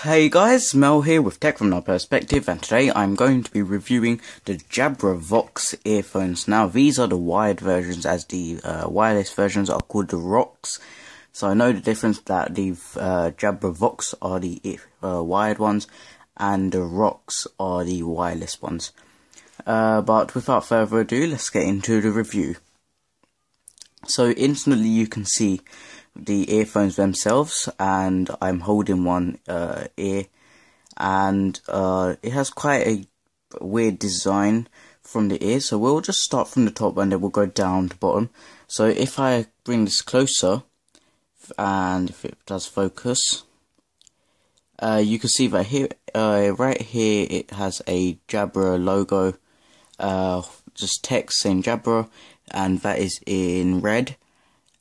Hey guys, Mel here with Tech from Our Perspective, and today I'm going to be reviewing the Jabra Vox earphones. Now these are the wired versions, as the wireless versions are called the Rocks. So I know the difference, that the Jabra Vox are the wired ones and the Rocks are the wireless ones. But without further ado, let's get into the review. So instantly you can see the earphones themselves, and I'm holding one ear, and it has quite a weird design from the ear. So we'll just start from the top and then we'll go down to bottom. So if I bring this closer, and if it does focus, you can see that here, right here, it has a Jabra logo, just text saying Jabra, and that is in red.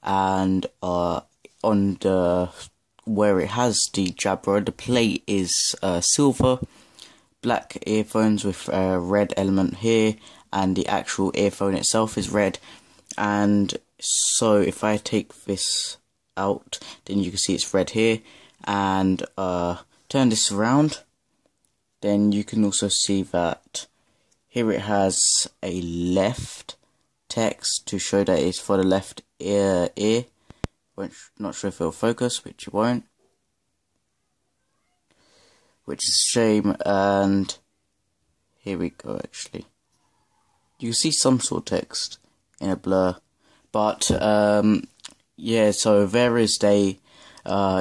And on the where it has the Jabra, the plate is silver, black earphones with a red element here, and the actual earphone itself is red. And so if I take this out, then you can see it's red here, and turn this around, then you can also see that here it has a left text to show that it's for the left ear. Not sure if it'll focus, which it won't, which is a shame. And here we go. Actually, you can see some sort of text in a blur, but yeah. So there is a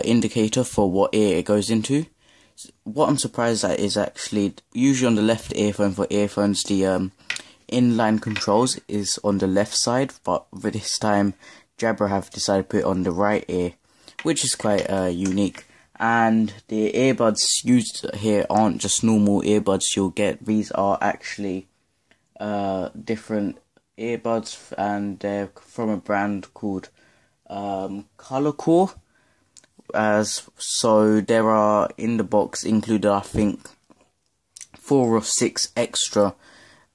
indicator for what ear it goes into. What I'm surprised at is actually usually on the left earphone for earphones, the inline controls is on the left side, but this time Jabra have decided to put it on the right ear, which is quite unique. And the earbuds used here aren't just normal earbuds you'll get. These are actually different earbuds, and they're from a brand called Colorcore. So there are in the box included, I think, 4 or 6 extra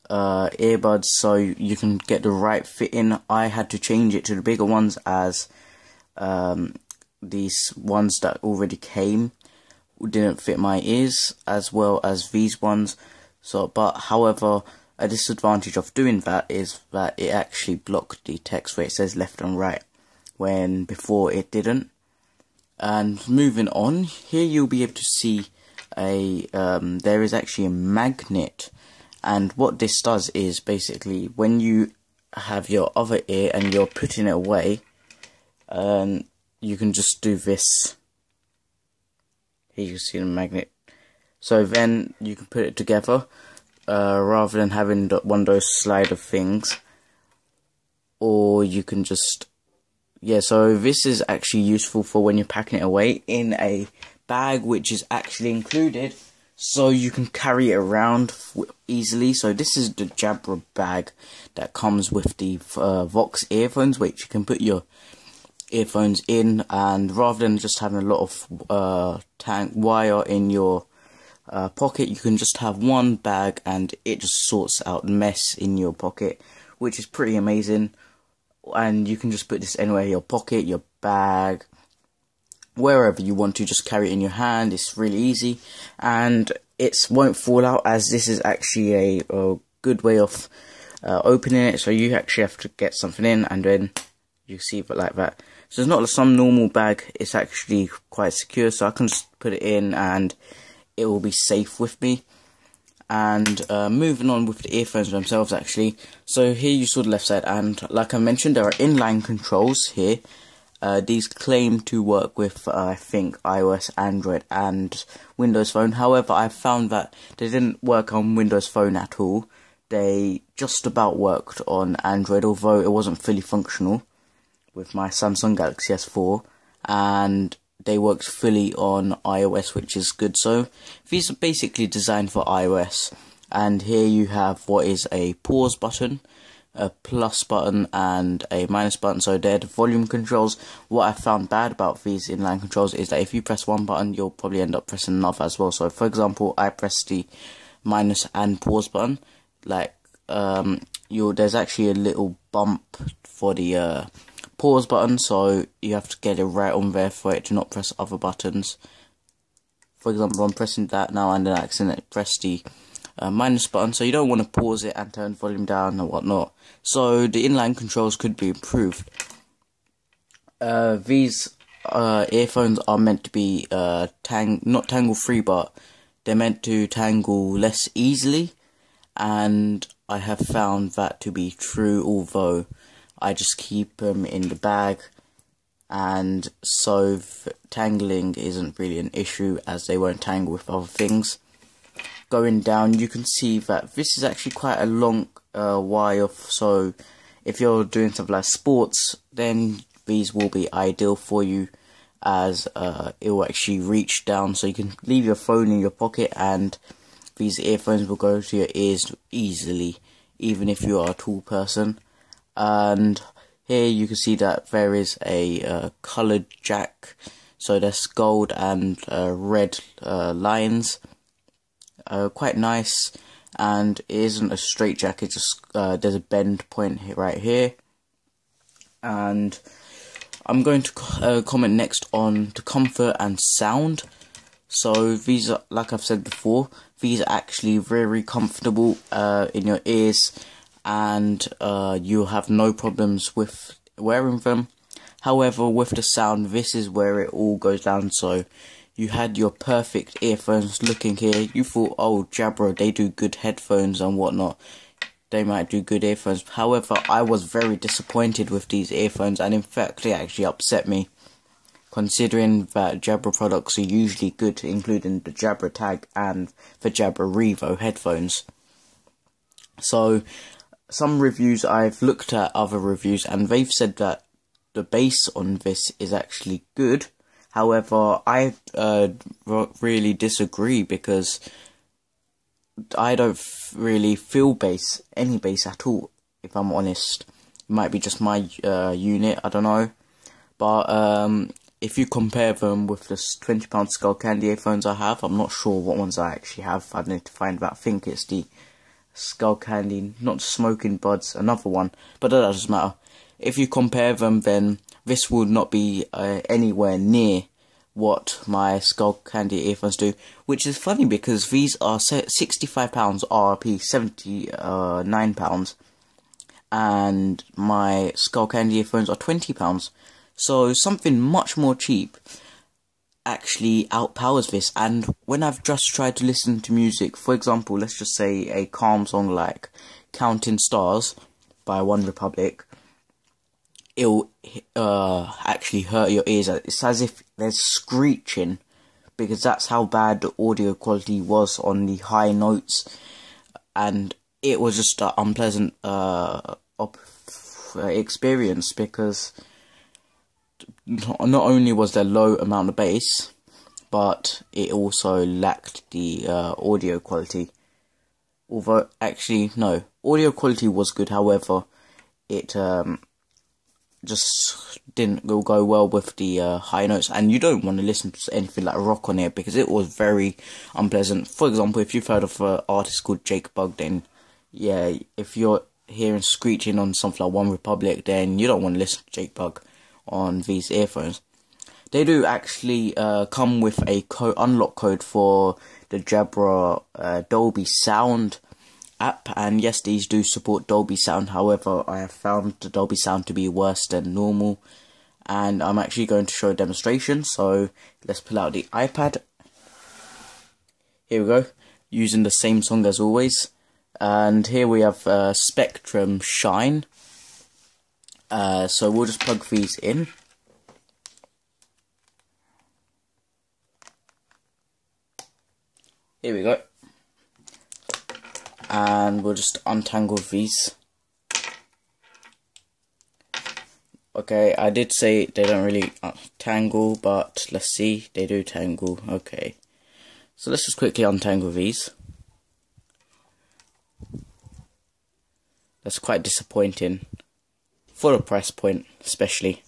earbuds, so you can get the right fit in. I had to change it to the bigger ones, as these ones that already came didn't fit my ears as well as these ones. So, but however, a disadvantage of doing that is that it actually blocked the text where it says left and right, when before it didn't. And moving on, here you'll be able to see a there is actually a magnet. And what this does is basically when you have your other ear and you're putting it away, you can just do this. Here you can see the magnet. So then you can put it together rather than having one of those slider things. Or you can just, yeah, so this is actually useful for when you're packing it away in a bag, which is actually included, so you can carry it around easily. So this is the Jabra bag that comes with the Vox earphones, which you can put your earphones in, and rather than just having a lot of wire in your pocket, you can just have one bag and it just sorts out the mess in your pocket, which is pretty amazing. And you can just put this anywhere, your pocket, your bag, wherever you want to. Just carry it in your hand. It's really easy, and it won't fall out, as this is actually a good way of opening it. So you actually have to get something in, and then you see it like that. So it's not some normal bag, it's actually quite secure, so I can just put it in and it will be safe with me. And moving on with the earphones themselves, actually. So here you saw the left side, and like I mentioned, there are inline controls here. These claim to work with, I think, iOS, Android, and Windows Phone. However, I found that they didn't work on Windows Phone at all. They just about worked on Android, although it wasn't fully functional with my Samsung Galaxy S4. And they worked fully on iOS, which is good. So these are basically designed for iOS. And here you have what is a pause button, a plus button, and a minus button. So they're the volume controls. What I found bad about these inline controls is that if you press one button, you'll probably end up pressing another as well. So for example, I press the minus and pause button, like there's actually a little bump for the pause button, so you have to get it right on there for it to not press other buttons. For example, I'm pressing that now and then I accidentally press the minus button, so you don't want to pause it and turn volume down and whatnot. So the inline controls could be improved. These earphones are meant to be not tangle free, but they're meant to tangle less easily, and I have found that to be true, although I just keep them in the bag, and so tangling isn't really an issue as they won't tangle with other things. Going down, you can see that this is actually quite a long wire, so if you're doing something like sports, then these will be ideal for you, as it will actually reach down, so you can leave your phone in your pocket and these earphones will go to your ears easily, even if you are a tall person. And here you can see that there is a coloured jack, so there's gold and red lines. Quite nice, and it isn't a straight jack, it's just there's a bend point here, right here. And I'm going to comment next on the comfort and sound. So these are, like I've said before, these are actually very comfortable in your ears, and you'll have no problems with wearing them. However, with the sound, this is where it all goes down. So you had your perfect earphones looking here, you thought, oh, Jabra, they do good headphones and whatnot, they might do good earphones. However, I was very disappointed with these earphones, and in fact they actually upset me, considering that Jabra products are usually good, including the Jabra tag and the Jabra Revo headphones. So some reviews, I've looked at other reviews and they've said that the bass on this is actually good. However, I really disagree, because I don't really feel any bass at all, if I'm honest. It might be just my unit, I don't know. But if you compare them with the £20 Skull Candy earphones I have, I'm not sure what ones I actually have. I need to find that. I think it's the Skull Candy, not Smoking Buds, another one. But that doesn't matter. If you compare them, then this will not be anywhere near what my Skull Candy earphones do. Which is funny, because these are £65 RRP, £79. And my Skull Candy earphones are £20. So something much more cheap actually outpowers this. And when I've just tried to listen to music, for example, let's just say a calm song like Counting Stars by One Republic, it'll actually hurt your ears. It's as if there's screeching, because that's how bad the audio quality was on the high notes, and it was just an unpleasant experience, because not only was there low amount of bass, but it also lacked the audio quality. Although, actually, no, audio quality was good, however, it just didn't go well with the high notes, and you don't want to listen to anything like rock on it, because it was very unpleasant. For example, if you've heard of an artist called Jake Bug, then yeah, if you're hearing screeching on something like One Republic, then you don't want to listen to Jake Bug on these earphones. They do actually come with a unlock code for the Jabra Dolby Sound app, and yes, these do support Dolby Sound. However, I have found the Dolby Sound to be worse than normal, and I'm actually going to show a demonstration. So let's pull out the iPad. Here we go, using the same song as always, and here we have Spectrum Shine. So we'll just plug these in. Here we go. And we'll just untangle these. Okay, I did say they don't really tangle, but let's see, they do tangle. Okay, so let's just quickly untangle these. That's quite disappointing, for a price point especially.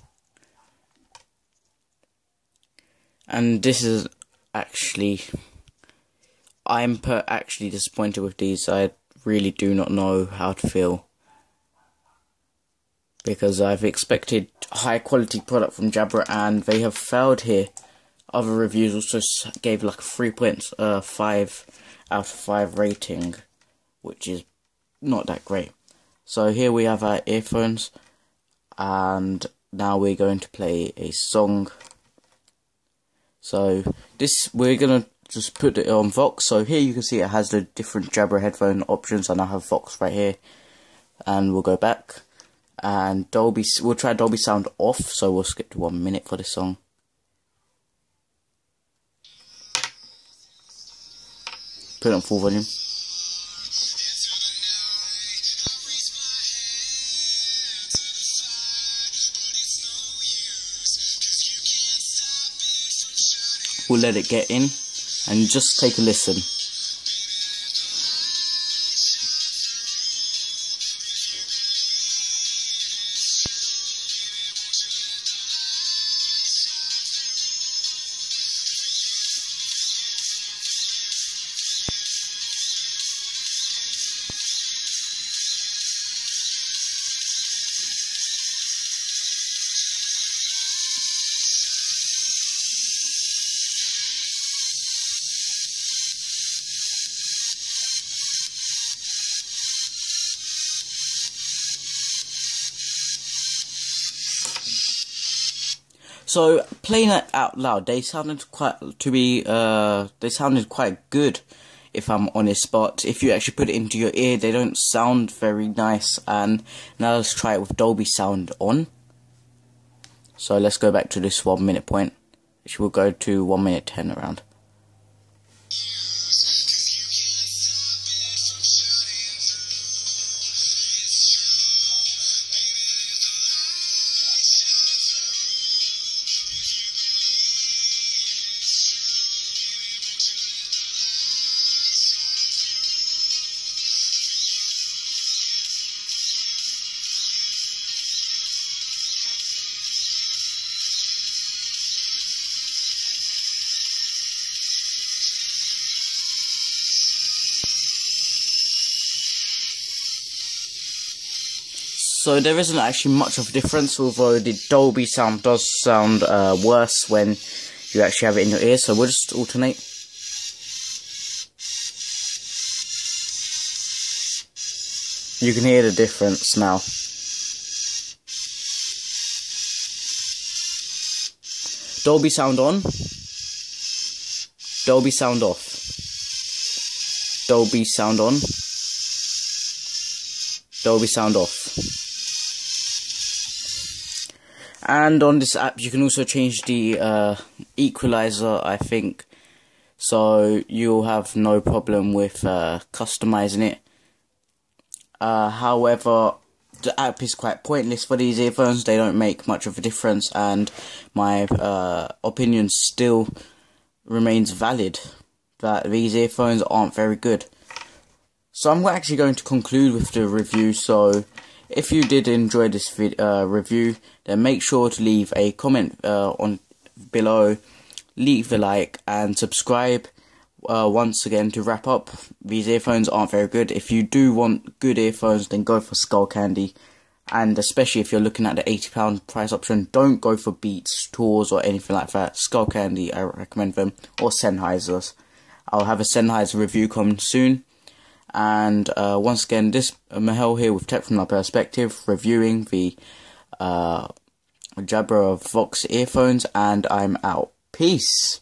And this is actually, I'm actually disappointed with these. I really do not know how to feel, because I've expected high quality product from Jabra and they have failed here. other reviews also gave like a 3.5 out of 5 rating, which is not that great. So here we have our earphones, and now we're going to play a song. So we're gonna just put it on Vox. So here you can see it has the different Jabra headphone options, and I have Vox right here. And we'll go back, and we'll try Dolby sound off, so we'll skip to 1 minute for this song. Put it on full volume. We'll let it get in, and just take a listen. So playing it out loud, they sounded quite good, if I'm honest. But if you actually put it into your ear, they don't sound very nice. And now let's try it with Dolby sound on. So let's go back to this 1 minute point, which will go to 1 minute 10 around. So there isn't actually much of a difference, although the Dolby sound does sound worse when you actually have it in your ear. So we'll just alternate. You can hear the difference now. Dolby sound on. Dolby sound off. Dolby sound on. Dolby sound off. And on this app you can also change the equalizer, I think, so you'll have no problem with customizing it. However, the app is quite pointless for these earphones. They don't make much of a difference, and my opinion still remains valid that these earphones aren't very good. So I'm actually going to conclude with the review. So if you did enjoy this review, then make sure to leave a comment on below, leave a like, and subscribe. Once again, to wrap up, these earphones aren't very good. If you do want good earphones, then go for Skull Candy, and especially if you're looking at the £80 price option, don't go for Beats, Tours, or anything like that. Skull Candy, I recommend them, or Sennheisers. I'll have a Sennheiser review coming soon. And once again, this Mahel here with Tech From My Perspective, reviewing the Jabra Vox earphones, and I'm out. Peace.